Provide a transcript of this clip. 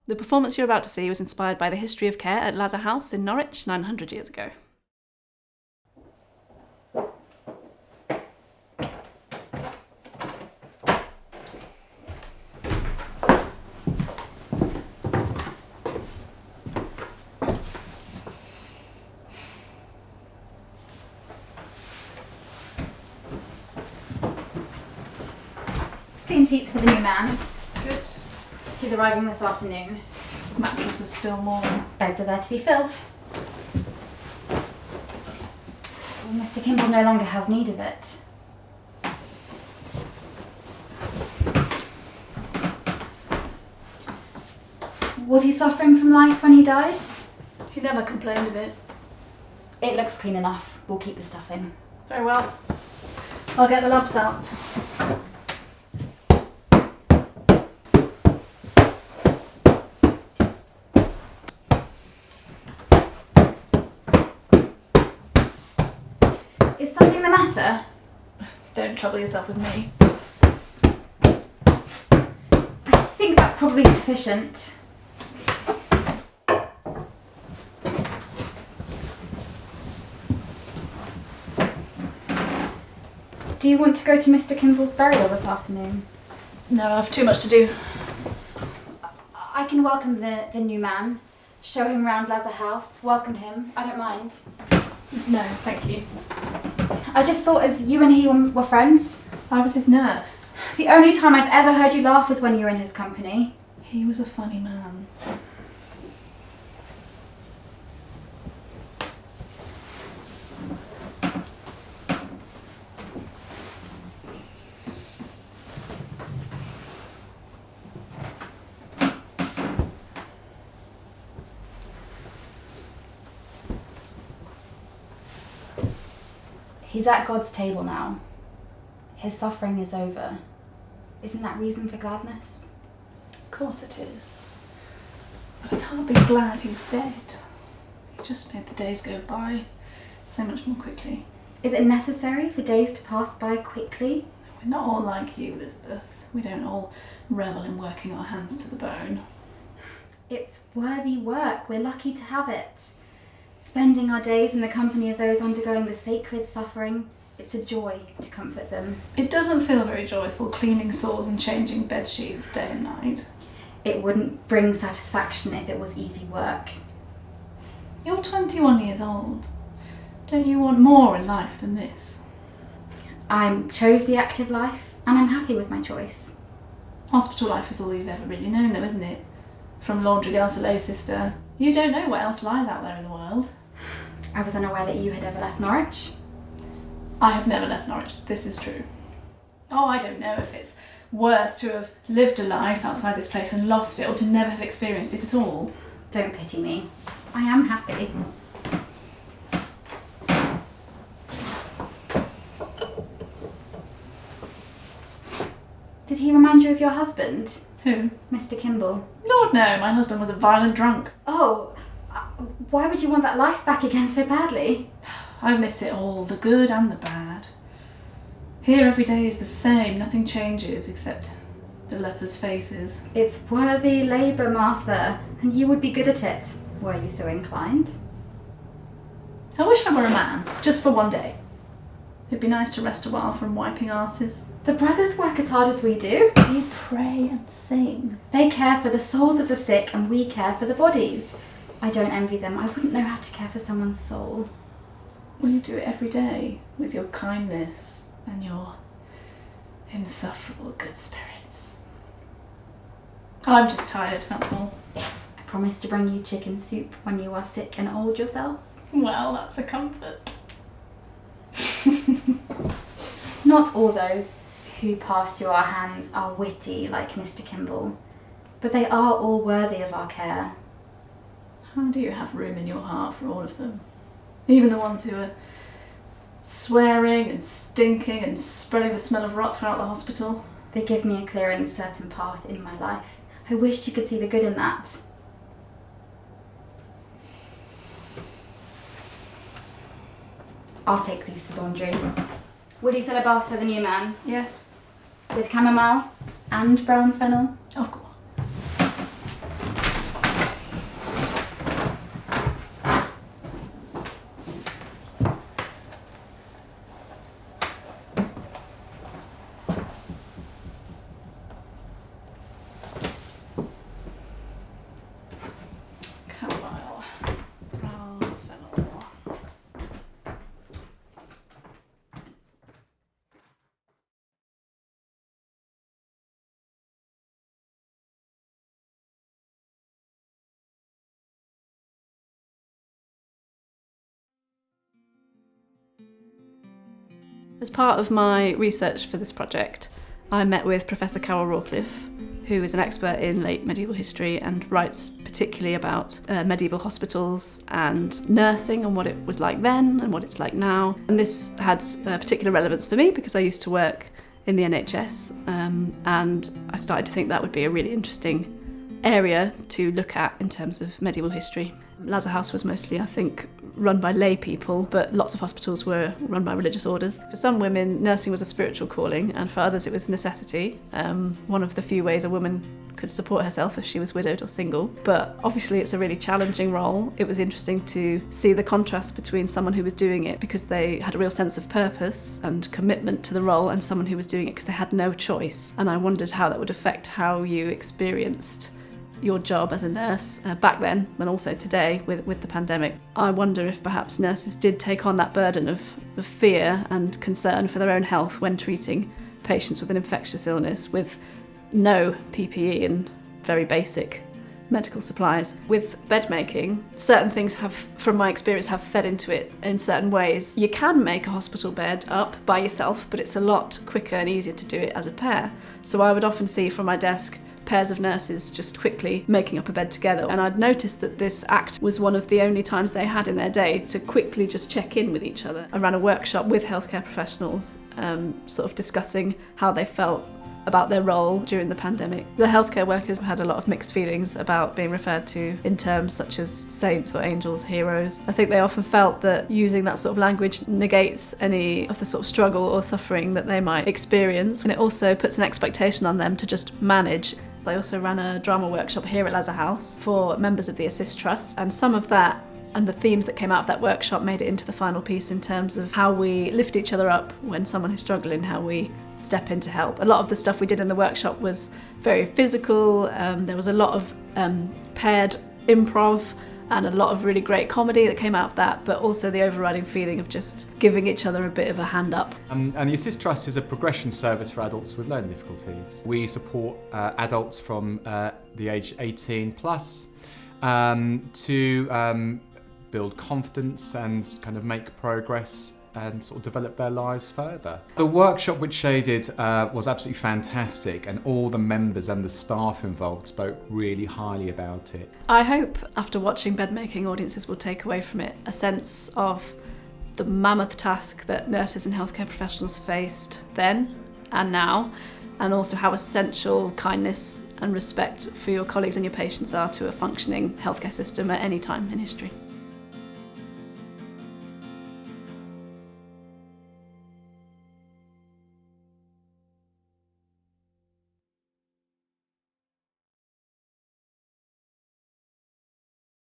The performance you're about to see was inspired by the history of care at Lazar House in Norwich 900 years ago. Clean sheets for the new man. Good. He's arriving this afternoon. Mattress is still warm. Beds are there to be filled. Well, Mr. Kimball no longer has need of it. Was he suffering from lice when he died? He never complained of it. It looks clean enough. We'll keep the stuff in. Very well. I'll get the lamps out. Is something the matter? Don't trouble yourself with me. I think that's probably sufficient. Do you want to go to Mr. Kimball's burial this afternoon? No, I've too much to do. I can welcome the new man, show him round Lazar House, welcome him. I don't mind. No, thank you. I just thought as you and he were friends. I was his nurse. The only time I've ever heard you laugh was when you were in his company. He was a funny man. He's at God's table now. His suffering is over. Isn't that reason for gladness? Of course it is. But I can't be glad he's dead. He just made the days go by so much more quickly. Is it necessary for days to pass by quickly? We're not all like you, Elizabeth. We don't all revel in working our hands to the bone. It's worthy work. We're lucky to have it. Spending our days in the company of those undergoing the sacred suffering, it's a joy to comfort them. It doesn't feel very joyful cleaning sores and changing bed sheets day and night. It wouldn't bring satisfaction if it was easy work. You're 21 years old. Don't you want more in life than this? I chose the active life, and I'm happy with my choice. Hospital life is all you've ever really known though, isn't it? From laundry girl to lay sister. You don't know what else lies out there in the world. I was unaware that you had ever left Norwich. I have never left Norwich, this is true. Oh, I don't know if it's worse to have lived a life outside this place and lost it, or to never have experienced it at all. Don't pity me. I am happy. Did he remind you of your husband, Who? Mr. Kimball? Lord no, my husband was a violent drunk. Oh, why would you want that life back again so badly? I miss it all, the good and the bad. Here every day is the same, nothing changes except the lepers' faces. It's worthy labour, Martha, and you would be good at it, were you so inclined. I wish I were a man, just for one day. It'd be nice to rest a while from wiping arses. The brothers work as hard as we do. We pray and sing. They care for the souls of the sick and we care for the bodies. I don't envy them. I wouldn't know how to care for someone's soul. Well, you do it every day with your kindness and your insufferable good spirits. I'm just tired, that's all. I promise to bring you chicken soup when you are sick and old yourself. Well, that's a comfort. Not all those who pass through our hands are witty like Mr. Kimball, but they are all worthy of our care. How do you have room in your heart for all of them? Even the ones who are swearing and stinking and spreading the smell of rot throughout the hospital? They give me a clear and certain path in my life. I wish you could see the good in that. I'll take these to laundry. Will you fill a bath for the new man? Yes. With chamomile and brown fennel? Of course. As part of my research for this project, I met with Professor Carole Rawcliffe, who is an expert in late medieval history and writes particularly about medieval hospitals and nursing and what it was like then and what it's like now. And this had particular relevance for me because I used to work in the NHS, and I started to think that would be a really interesting area to look at in terms of medieval history. Lazar House was mostly, I think, run by lay people, but lots of hospitals were run by religious orders. For some women, nursing was a spiritual calling, and for others it was necessity. One of the few ways a woman could support herself if she was widowed or single. But obviously it's a really challenging role. It was interesting to see the contrast between someone who was doing it because they had a real sense of purpose and commitment to the role, and someone who was doing it because they had no choice. And I wondered how that would affect how you experienced your job as a nurse back then and also today with the pandemic. I wonder if perhaps nurses did take on that burden of fear and concern for their own health when treating patients with an infectious illness with no PPE and very basic medical supplies. With bed making, certain things have, from my experience, have fed into it in certain ways. You can make a hospital bed up by yourself, but it's a lot quicker and easier to do it as a pair. So I would often see from my desk pairs of nurses just quickly making up a bed together. And I'd noticed that this act was one of the only times they had in their day to quickly just check in with each other. I ran a workshop with healthcare professionals, sort of discussing how they felt about their role during the pandemic. The healthcare workers had a lot of mixed feelings about being referred to in terms such as saints or angels, heroes. I think they often felt that using that sort of language negates any of the sort of struggle or suffering that they might experience, and it also puts an expectation on them to just manage. I also ran a drama workshop here at Lazar House for members of the Assist Trust, and some of that and the themes that came out of that workshop made it into the final piece in terms of how we lift each other up when someone is struggling, how we step in to help. A lot of the stuff we did in the workshop was very physical. There was a lot of paired improv and a lot of really great comedy that came out of that, but also the overriding feeling of just giving each other a bit of a hand up. And the Assist Trust is a progression service for adults with learning difficulties. We support adults from the age 18 plus to build confidence and kind of make progress and sort of develop their lives further. The workshop which Shey did was absolutely fantastic, and all the members and the staff involved spoke really highly about it. I hope after watching Bedmaking, audiences will take away from it a sense of the mammoth task that nurses and healthcare professionals faced then and now, and also how essential kindness and respect for your colleagues and your patients are to a functioning healthcare system at any time in history.